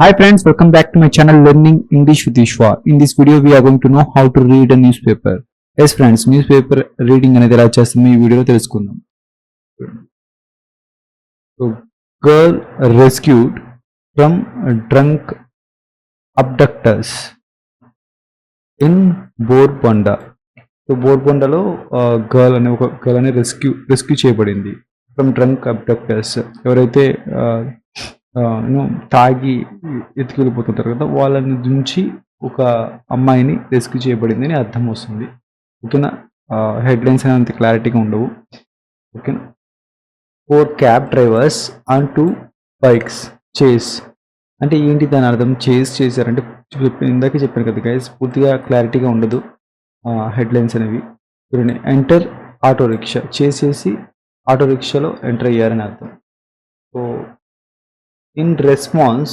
Hi friends, welcome back to my channel Learning English with Ishwa. In this video, we are going to know how to read a newspaper. Yes friends, newspaper reading అనేది ఎలా చేస్తామో ఈ వీడియోలో తెలుసుకుందాం. So, girl rescued from drunk abductors in Borbonda. So బోర్బొండలో girl అనే rescue చేయబడింది from drunk abductors. ఎవరైతే తాగి ఎత్తుకెళ్ళిపోతుంటారు కదా, వాళ్ళని నుంచి ఒక అమ్మాయిని రెస్క్యూ చేయబడింది అని అర్థం వస్తుంది. ఓకేనా, హెడ్లైన్స్ అనేది క్లారిటీగా ఉండవు. ఓకేనా. 4 క్యాబ్ డ్రైవర్స్ ఆన్ 2 బైక్స్ చేస్ అంటే ఏంటి దాని అర్థం? చేస్ చేశారంటే ఇందాకే చెప్పాను కదా గైస్, పూర్తిగా క్లారిటీగా ఉండదు హెడ్లైన్స్ అనేవి. చూడండి, ఎంటర్ ఆటో రిక్షా, చేసేసి ఆటో రిక్షాలో ఎంటర్ అయ్యారని అర్థం. So in response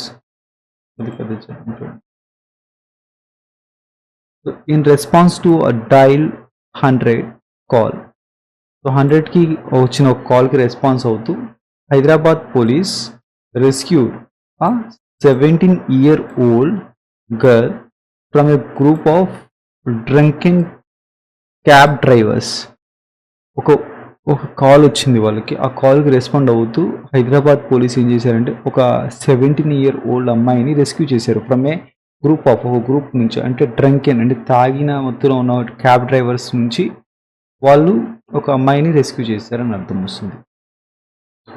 in response to dial 100 call. సో 100కి వచ్చిన ఒక కాల్కి రెస్పాన్స్ అవుతూ Hyderabad police rescued 17-year-old girl from a group of drunken cab drivers. ఒక కాల్ వచ్చింది వాళ్ళకి, ఆ కాల్కి రెస్పాండ్ అవుతూ హైదరాబాద్ పోలీస్ ఏం చేశారంటే ఒక 17-year-old అమ్మాయిని రెస్క్యూ చేశారు ఫ్రమ్ ఏ ఒక గ్రూప్ నుంచి. అంటే డ్రంకెన్ అంటే తాగిన మొత్తంలో ఉన్న క్యాబ్ డ్రైవర్స్ నుంచి వాళ్ళు ఒక అమ్మాయిని రెస్క్యూ చేశారని అర్థం వస్తుంది.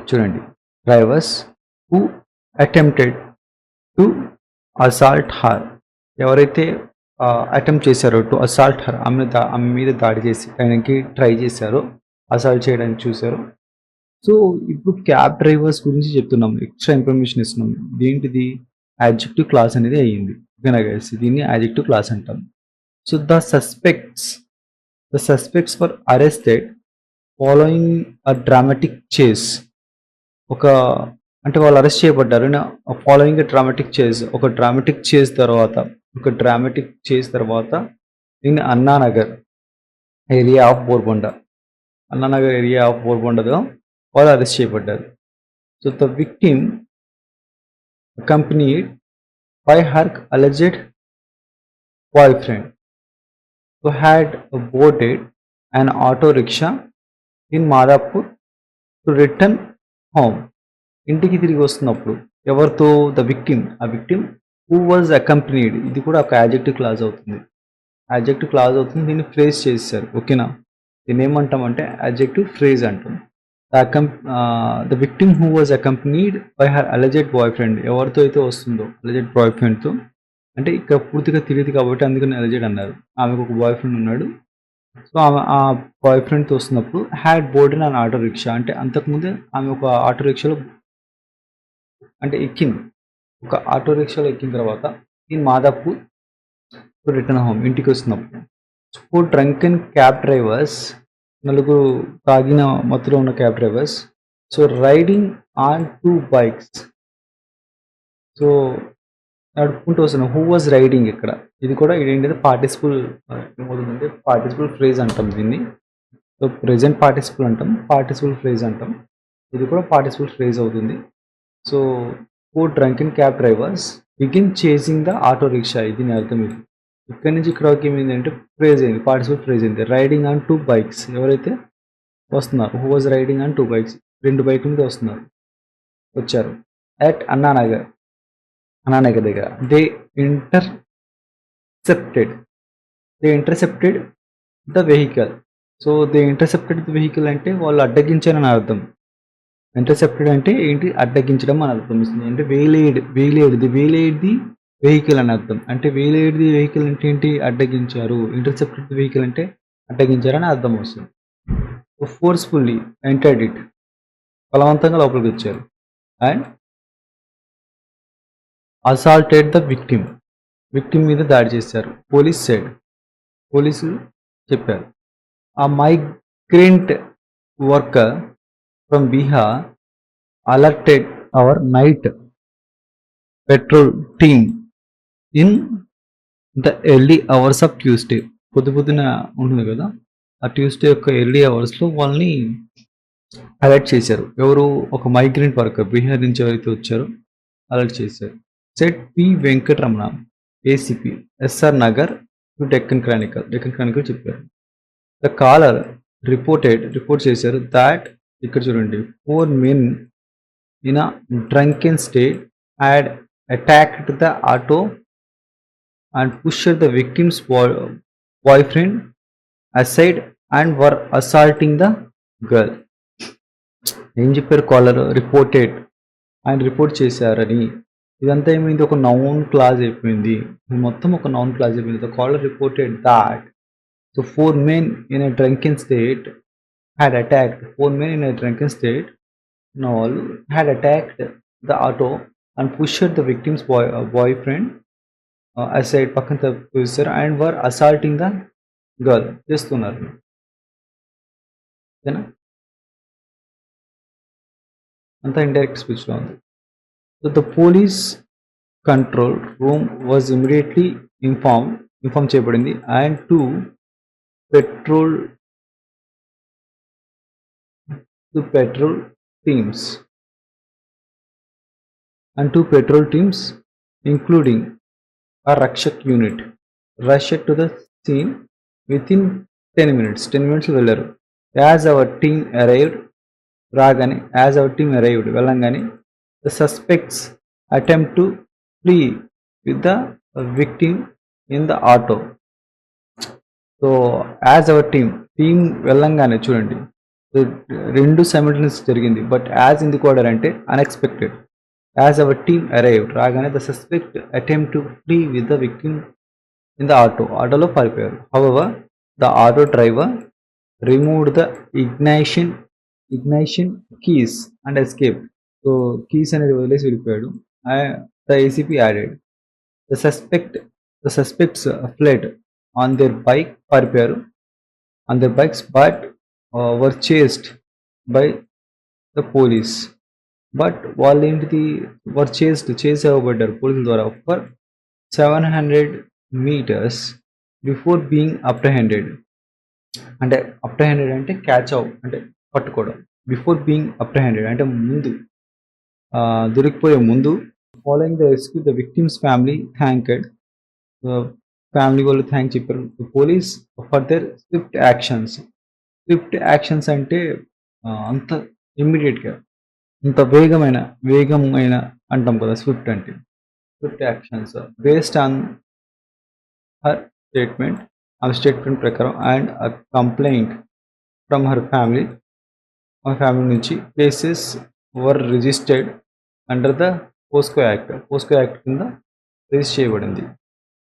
చూడండి, drivers who attempted to assault her, ఎవరైతే అటెంప్ట్ చేశారో టు అసాల్ట్ హర్, ఆమె మీద దాడి చేసి ఆయనకి ట్రై చేశారో, అసాల్ట్ చేయడానికి చూశారు. సో ఇప్పుడు క్యాబ్ డ్రైవర్స్ గురించి చెప్తున్నాం, ఎక్స్ట్రా ఇన్ఫర్మేషన్ ఇస్తున్నాం. ఏంటిది? యాడ్జెక్టివ్ క్లాస్ అనేది అయ్యింది. ఓకేనా గైస్, దీన్ని యాడ్జెక్టివ్ క్లాస్ అంటాం. So the suspects for arrested following a dramatic చేస్. అంటే వాళ్ళు అరెస్ట్ చేయబడ్డారు ఫాలోయింగ్ డ్రామాటిక్ చేస్, ఒక డ్రామాటిక్ చేస్ తర్వాత ఇన్ అన్నానగర్ ఏరియా ఆఫ్ బోర్బొండలో వాళ్ళు అరెస్ట్ చేయబడ్డారు. So the victim accompanied by her alleged boyfriend who had boarded an auto rickshaw in Madhapur to return home. ఇంటికి తిరిగి వస్తున్నప్పుడు ఎవరితో? ద విక్టిమ్, ఆ విక్టిమ్ హూ వాజ్ అకంపెనీడ్. ఇది కూడా ఒక యాడ్జెక్టివ్ క్లాజ్ అవుతుంది. దీన్ని ఫ్రేజ్ చేశారు. ఓకేనా, దీన్ని ఏమంటామంటే యాడ్జెక్టివ్ ఫ్రేజ్ అంటాం. The victim who was accompanied by her alleged boy friend, ఎవరితో అయితే వస్తుందో అలెజెడ్ బాయ్ ఫ్రెండ్తో, అంటే ఇక్కడ పూర్తిగా తెలియదు కాబట్టి అందుకని అలెజెడ్ అన్నారు. ఆమెకు ఒక బాయ్ ఫ్రెండ్ ఉన్నాడు. సో ఆమె ఆ బాయ్ ఫ్రెండ్తో వస్తున్నప్పుడు had burden an auto rickshaw, అంటే అంతకుముందే ఆమె ఒక ఆటో రిక్షాలో ఎక్కింది. ఒక ఆటో రిక్షాలో ఎక్కిన తర్వాత ఈ మాదాపూర్ రిటర్న్ హోమ్, ఇంటికి వస్తున్నప్పుడు. సో డ్రంకెన్ క్యాబ్ డ్రైవర్స్, నలుగురు తాగిన మత్తులో ఉన్న cab drivers. So riding on 2 bikes, so నడుపుకుంటూ వస్తున్నాం. హూ వాజ్ రైడింగ్, ఇక్కడ ఇది కూడా ఇదేంటిది పార్టిసిపుల్ ఏమవుతుందంటే పార్టిసిపుల్ ఫ్రేజ్ అంటాం దీన్ని. సో ప్రెజెంట్ పార్టిసిపుల్ అంటాం, పార్టిసిపుల్ ఫ్రేజ్ అంటాం. ఇది కూడా పార్టిసిపుల్ ఫ్రేజ్ అవుతుంది. So 4 drunken cab drivers begin chasing the auto rickshaw, ఇది నేను అర్థం. ఇది ఇక్కడ నుంచి ఇక్కడ ఏమైందంటే ఫ్రేజ్ అయింది, పార్టిసిపుల్ ఫ్రేజ్ అయింది. రైడింగ్ ఆన్ 2 బైక్స్, ఎవరైతే వస్తున్నారు, who was riding on 2 bikes, 2 బైక్ల మీద వచ్చారు. అట్ అన్నానగర్ దగ్గర they intercepted the vehicle. So they intercepted the vehicle అంటే వాళ్ళు అడ్డగించారని అర్థం. ఇంటర్సెప్టెడ్ అంటే ఏంటి? అడ్డగించడం అని అర్థం ఇస్తుంది. అంటే వేలేడ్ ది వెహికల్ అని అర్థం. అంటే వేలేడ్ ది వెహికల్ అంటే ఏంటి? అడ్డగించారు. ఇంటర్సెప్టెడ్ ది వెహికల్ అంటే అడ్డగించారని అర్థం వస్తుంది. ఫోర్స్ఫుల్లీ ఎంటర్డ్ ఇట్, బలవంతంగా లోపలికి వచ్చారు. అండ్ అసాల్టెడ్ ద విక్టిమ్ మీద దాడి చేశారు. పోలీసులు చెప్పారు. A migrant worker from Bihar alerted our night patrol team in the early hours of Tuesday. పొద్దున ఉంటుంది కదా, ఆ ట్యూస్డే యొక్క ఎర్లీ అవర్స్లో వాళ్ళని అలర్ట్ చేశారు. ఎవరు? ఒక మైగ్రెంట్ వర్కర్, బీహార్ నుంచి ఎవరైతే వచ్చారో అలర్ట్ చేశారు. Said P Venkataramana ACP SR Nagar to Deccan Chronicle చెప్పారు. ద కాలర్ రిపోర్ట్ చేశారు దాట్ ఇక్కడ చూడండి 4 men in a drunken state had attacked the auto and pushed the victim's boyfriend aside and were assaulting the girl. ఏం చెప్పారు caller ఆయన report చేశారని. ఇదంతా ఏమైంది, ఒక నౌన్ క్లాజ్ అయిపోయింది. మొత్తం ఒక నౌన్ క్లాజ్ అయిపోయింది. The caller reported that so 4 men in a drunken state had attacked 4 men in a drunken state had attacked the auto and pushed the victim's boyfriend aside పక్కన తప్పిస్తారు and were assaulting the girl చేస్తున్నారు. ఓకేనా, అంతా indirect స్పీచ్లో ఉంది. So the police control room was immediately inform చేయబడింది and two patrol teams including a Rakshak unit rushed to the scene within 10 minutes వెళ్ళారు. As our team arrived వెళ్ళంగానే the suspects attempt to flee with the victim in the auto. So as our team వెళ్ళంగానే చూడండి రెండు simultaneous జరిగింది. But as ఎందుకు వాడారు అంటే unexpected. As our team arrived రాగానే the suspect attempt to flee with the victim in the ఆటోలో పారిపోయారు. However the auto driver removed the ignition keys and escape. So keys అనేది వదిలేసి వెళ్ళిపోయాడు. The ACP added the suspects fled on their bike పారిపోయారు on their bikes but were chased by the police. But వాళ్ళు ఏంటిది chase అవ్వబడ్డారు పోలీసుల ద్వారా for 700 meters before being apprehended. అంటే అప్రహెండెడ్ అంటే క్యాచ్ అవ్ అంటే పట్టుకోవడం. బిఫోర్ బీయింగ్ అప్రహెండెడ్ అంటే ముందు దొరికిపోయే ముందు. Following the rescue the victim's family thanked. Family వాళ్ళు థ్యాంక్ చెప్పారు police for their swift actions అంటే అంత ఇమ్మీడియట్గా అంత వేగమైన అంటాం కదా స్విఫ్ట్ అంటే. Swift actions based on her statement ప్రకారం and complaint from her family నుంచి cases were registered under the POCSO act కింద రిజిస్టర్ చేయబడింది.